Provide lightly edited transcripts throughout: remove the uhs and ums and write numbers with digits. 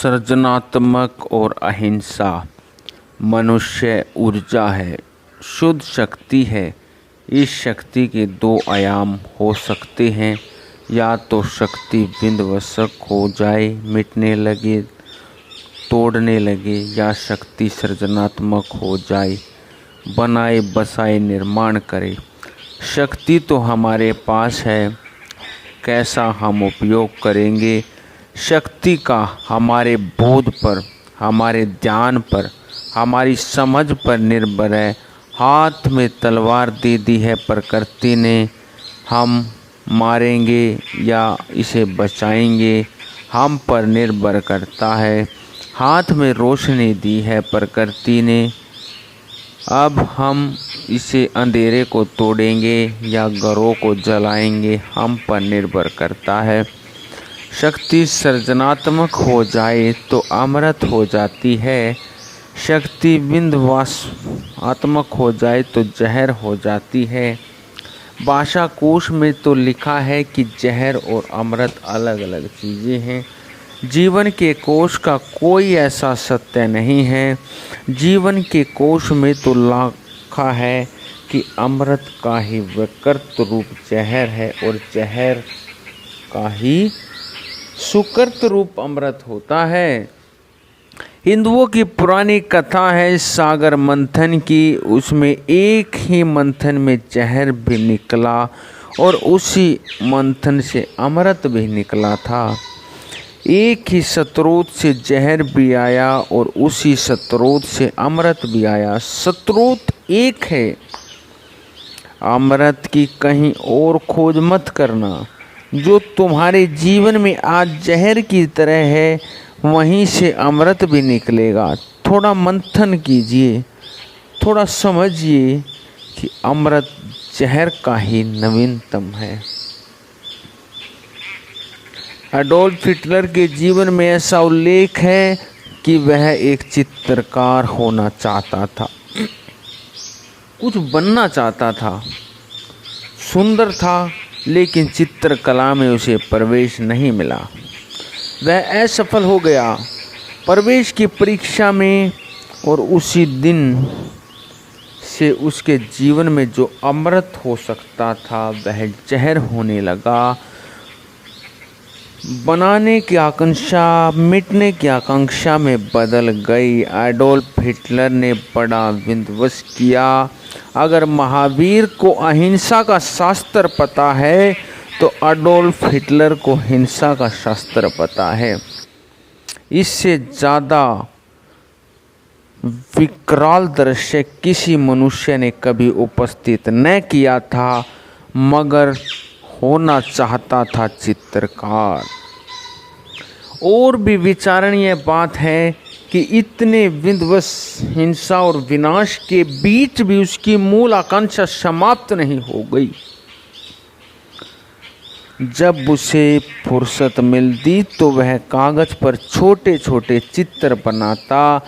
सृजनात्मक और अहिंसा मनुष्य ऊर्जा है, शुद्ध शक्ति है। इस शक्ति के दो आयाम हो सकते हैं, या तो शक्ति विध्वंसक हो जाए, मिटने लगे, तोड़ने लगे, या शक्ति सृजनात्मक हो जाए, बनाए बसाए निर्माण करे। शक्ति तो हमारे पास है, कैसा हम उपयोग करेंगे शक्ति का हमारे बोध पर, हमारे ध्यान पर, हमारी समझ पर निर्भर है। हाथ में तलवार दे दी है प्रकृति ने, हम मारेंगे या इसे बचाएंगे हम पर निर्भर करता है। हाथ में रोशनी दी है प्रकृति ने, अब हम इसे अंधेरे को तोड़ेंगे या घरों को जलाएंगे हम पर निर्भर करता है। शक्ति सृजनात्मक हो जाए तो अमृत हो जाती है, शक्ति विध्वंसात्मक हो जाए तो जहर हो जाती है। भाषा कोश में तो लिखा है कि जहर और अमृत अलग अलग चीज़ें हैं। जीवन के कोश का कोई ऐसा सत्य नहीं है। जीवन के कोश में तो लिखा है कि अमृत का ही विकृत रूप जहर है और जहर का ही सुकृत रूप अमृत होता है। हिंदुओं की पुरानी कथा है सागर मंथन की, उसमें एक ही मंथन में जहर भी निकला और उसी मंथन से अमृत भी निकला था। एक ही स्रोत से जहर भी आया और उसी स्रोत से अमृत भी आया। स्रोत एक है, अमृत की कहीं और खोज मत करना। जो तुम्हारे जीवन में आज जहर की तरह है, वहीं से अमृत भी निकलेगा। थोड़ा मंथन कीजिए, थोड़ा समझिए कि अमृत जहर का ही नवीनतम है। एडोल्फ हिटलर के जीवन में ऐसा उल्लेख है कि वह एक चित्रकार होना चाहता था, कुछ बनना चाहता था, सुंदर था, लेकिन चित्रकला में उसे प्रवेश नहीं मिला। वह असफल हो गया प्रवेश की परीक्षा में और उसी दिन से उसके जीवन में जो अमृत हो सकता था वह जहर होने लगा। बनाने की आकांक्षा मिटने की आकांक्षा में बदल गई। एडोल्फ हिटलर ने बड़ा विध्वंस किया। अगर महावीर को अहिंसा का शास्त्र पता है तो एडोल्फ हिटलर को हिंसा का शास्त्र पता है। इससे ज़्यादा विकराल दृश्य किसी मनुष्य ने कभी उपस्थित न किया था, मगर होना चाहता था चित्रकार। और भी विचारणीय बात है कि इतने विध्वंस, हिंसा और विनाश के बीच भी उसकी मूल आकांक्षा समाप्त नहीं हो गई। जब उसे फुर्सत मिलती तो वह कागज पर छोटे छोटे चित्र बनाता।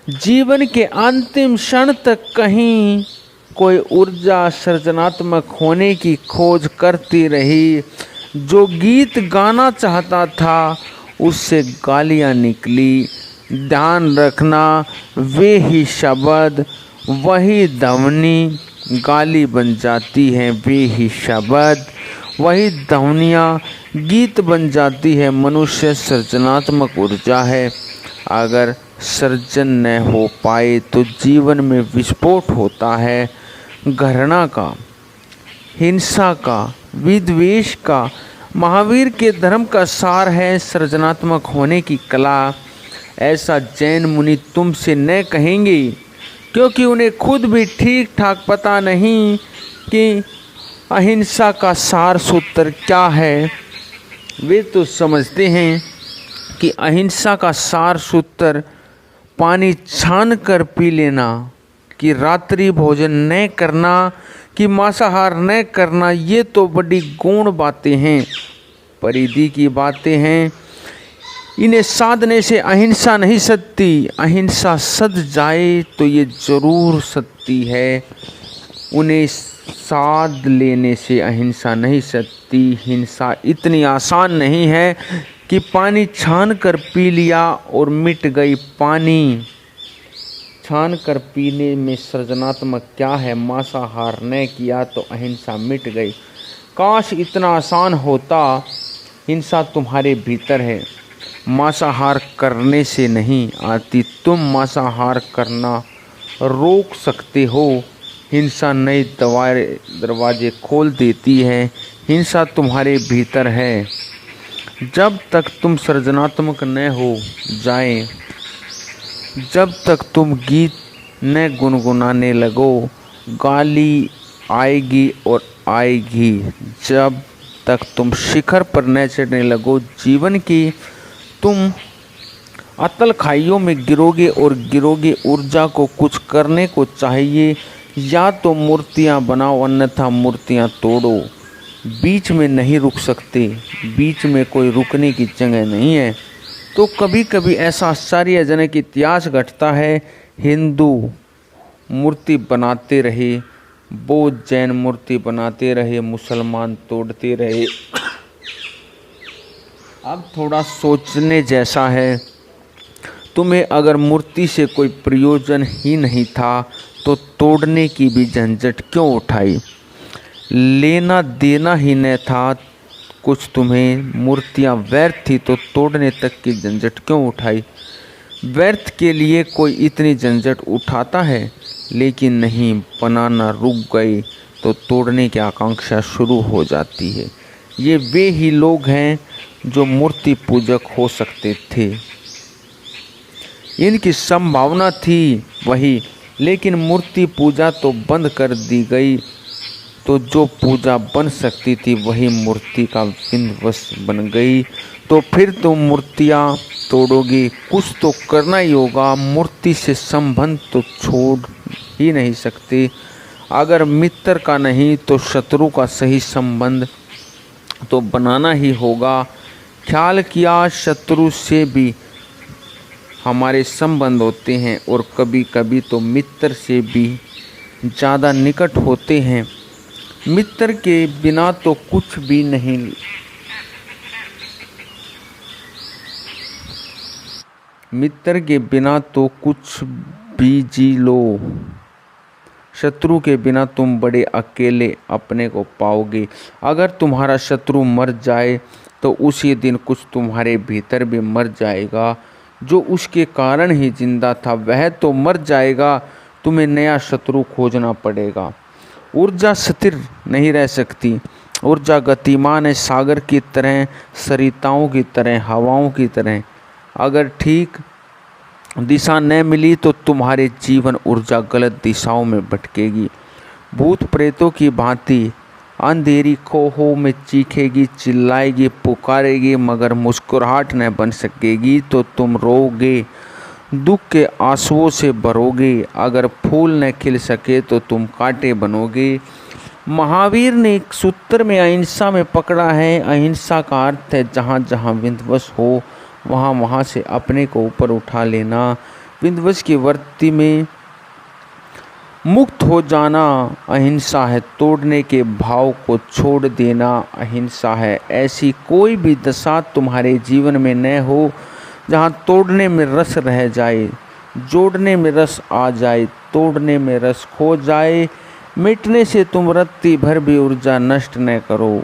जीवन के अंतिम क्षण तक कहीं कोई ऊर्जा सृजनात्मक होने की खोज करती रही। जो गीत गाना चाहता था उससे गालियाँ निकली। ध्यान रखना, वे ही शब्द, वही ध्वनि गाली बन जाती हैं, वे ही शब्द, वही ध्वनियाँ गीत बन जाती है। मनुष्य सृजनात्मक ऊर्जा है। अगर सृजन न हो पाए तो जीवन में विस्फोट होता है। घृणा का, हिंसा का, विद्वेष का। महावीर के धर्म का सार है सृजनात्मक होने की कला। ऐसा जैन मुनि तुमसे न कहेंगे, क्योंकि उन्हें खुद भी ठीक ठाक पता नहीं कि अहिंसा का सार सूत्र क्या है। वे तो समझते हैं कि अहिंसा का सार सूत्र पानी छान कर पी लेना, कि रात्रि भोजन न करना, कि मांसाहार न करना, ये तो बड़ी गौण बातें हैं, परिधि की बातें हैं। इन्हें साधने से अहिंसा नहीं सदती। अहिंसा सद जाए तो ये जरूर सदती है। उन्हें साध लेने से अहिंसा नहीं सदती। हिंसा इतनी आसान नहीं है कि पानी छान कर पी लिया और मिट गई पानी। छान कर पीने में सृजनात्मक क्या है, मांसाहार न किया तो अहिंसा मिट गई। काश इतना आसान होता, हिंसा तुम्हारे भीतर है, मांसाहार करने से नहीं आती। तुम मांसाहार करना रोक सकते हो, हिंसा नए दरवाजे खोल देती है। हिंसा तुम्हारे भीतर है। जब तक तुम सृजनात्मक न हो जाए, जब तक तुम गीत न गुनगुनाने लगो, गाली आएगी और आएगी। जब तक तुम शिखर पर न चढ़ने लगो जीवन की, तुम अतल खाइयों में गिरोगे और गिरोगे। ऊर्जा को कुछ करने को चाहिए, या तो मूर्तियाँ बनाओ अन्यथा मूर्तियाँ तोड़ो। बीच में नहीं रुक सकते, बीच में कोई रुकने की जगह नहीं है। तो कभी कभी ऐसा आश्चर्यजनक इतिहास घटता है, हिंदू मूर्ति बनाते रहे, बौद्ध जैन मूर्ति बनाते रहे, मुसलमान तोड़ते रहे। अब थोड़ा सोचने जैसा है, तुम्हें अगर मूर्ति से कोई प्रयोजन ही नहीं था तो तोड़ने की भी झंझट क्यों उठाई। लेना देना ही न था कुछ तुम्हें, मूर्तियाँ व्यर्थ थी तो तोड़ने तक की झंझट क्यों उठाई। व्यर्थ के लिए कोई इतनी झंझट उठाता है, लेकिन नहीं, बनाना रुक गए तो तोड़ने की आकांक्षा शुरू हो जाती है। ये वे ही लोग हैं जो मूर्ति पूजक हो सकते थे, इनकी संभावना थी वही, लेकिन मूर्ति पूजा तो बंद कर दी गई। तो जो पूजा बन सकती थी वही मूर्ति का विंध्वंस बन गई। तो फिर तुम मूर्तियाँ तोड़ोगे, कुछ तो करना ही होगा। मूर्ति से संबंध तो छोड़ ही नहीं सकते। अगर मित्र का नहीं तो शत्रु का सही संबंध तो बनाना ही होगा। ख्याल किया, शत्रु से भी हमारे संबंध होते हैं और कभी कभी तो मित्र से भी ज़्यादा निकट होते हैं। मित्र के बिना तो कुछ भी नहीं, मित्र के बिना तो कुछ भी जी लो। शत्रु के बिना तुम बड़े अकेले अपने को पाओगे। अगर तुम्हारा शत्रु मर जाए तो उसी दिन कुछ तुम्हारे भीतर भी मर जाएगा। जो उसके कारण ही जिंदा था वह तो मर जाएगा, तुम्हें नया शत्रु खोजना पड़ेगा। ऊर्जा स्थिर नहीं रह सकती, ऊर्जा गतिमान है, सागर की तरह, सरिताओं की तरह, हवाओं की तरह। अगर ठीक दिशा न मिली तो तुम्हारे जीवन ऊर्जा गलत दिशाओं में भटकेगी। भूत प्रेतों की भांति अंधेरी खोहों में चीखेगी, चिल्लाएगी, पुकारेगी, मगर मुस्कुराहट न बन सकेगी। तो तुम रोओगे, दुख के आंसुओं से भरोगे। अगर फूल न खिल सके तो तुम कांटे बनोगे। महावीर ने एक सूत्र में अहिंसा में पकड़ा है। अहिंसा का अर्थ है जहाँ जहाँ विंध्वंस हो वहाँ वहाँ से अपने को ऊपर उठा लेना। विंध्वंस की वृत्ति में मुक्त हो जाना अहिंसा है। तोड़ने के भाव को छोड़ देना अहिंसा है। ऐसी कोई भी दशा तुम्हारे जीवन में न हो जहाँ तोड़ने में रस रह जाए, जोड़ने में रस आ जाए, तोड़ने में रस खो जाए। मिटने से तुम रत्ती भर भी ऊर्जा नष्ट न करो।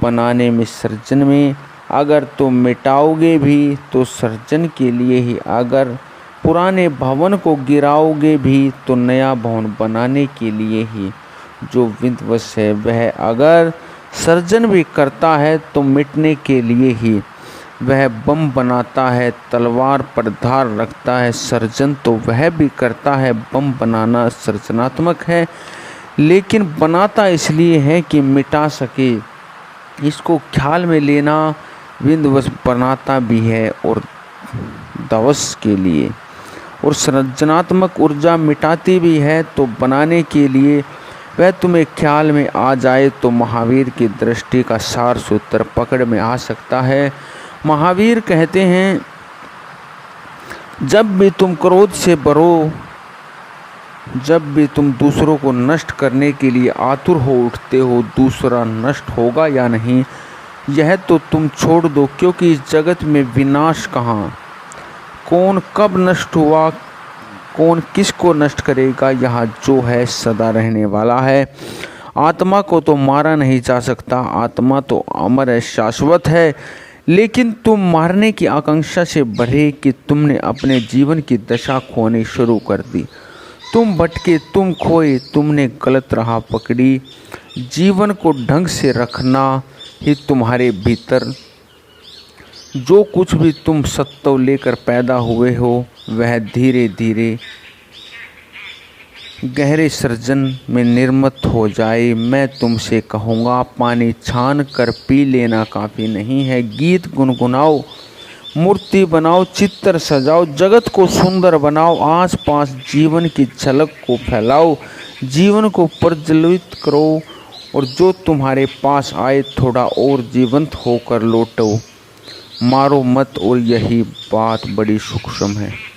बनाने में, सृजन में अगर तुम मिटाओगे भी तो सृजन के लिए ही। अगर पुराने भवन को गिराओगे भी तो नया भवन बनाने के लिए ही। जो विंध्वंस है वह अगर सृजन भी करता है तो मिटने के लिए ही। वह बम बनाता है, तलवार पर धार रखता है। सृजन तो वह भी करता है, बम बनाना सृजनात्मक है, लेकिन बनाता इसलिए है कि मिटा सके। इसको ख्याल में लेना। विंध्वंस बनाता भी है और ध्वंस के लिए, और सृजनात्मक ऊर्जा मिटाती भी है तो बनाने के लिए। वह तुम्हें ख्याल में आ जाए तो महावीर की दृष्टि का सार सूत्र पकड़ में आ सकता है। महावीर कहते हैं, जब भी तुम क्रोध से भरो, जब भी तुम दूसरों को नष्ट करने के लिए आतुर हो उठते हो, दूसरा नष्ट होगा या नहीं, यह तो तुम छोड़ दो, क्योंकि इस जगत में विनाश कहाँ, कौन कब नष्ट हुआ, कौन किसको नष्ट करेगा। यहाँ जो है सदा रहने वाला है। आत्मा को तो मारा नहीं जा सकता, आत्मा तो अमर है, शाश्वत है। लेकिन तुम मारने की आकांक्षा से बढ़े कि तुमने अपने जीवन की दशा खोनी शुरू कर दी। तुम भटके, तुम खोए, तुमने गलत राह पकड़ी। जीवन को ढंग से रखना ही तुम्हारे भीतर जो कुछ भी तुम सत्व लेकर पैदा हुए हो, वह धीरे धीरे गहरे सृजन में निर्मित हो जाए। मैं तुमसे कहूँगा, पानी छान कर पी लेना काफ़ी नहीं है। गीत गुनगुनाओ, मूर्ति बनाओ, चित्र सजाओ, जगत को सुंदर बनाओ, आसपास जीवन की झलक को फैलाओ, जीवन को प्रज्वलित करो, और जो तुम्हारे पास आए थोड़ा और जीवंत होकर लौटो। मारो मत, और यही बात बड़ी सूक्ष्म है।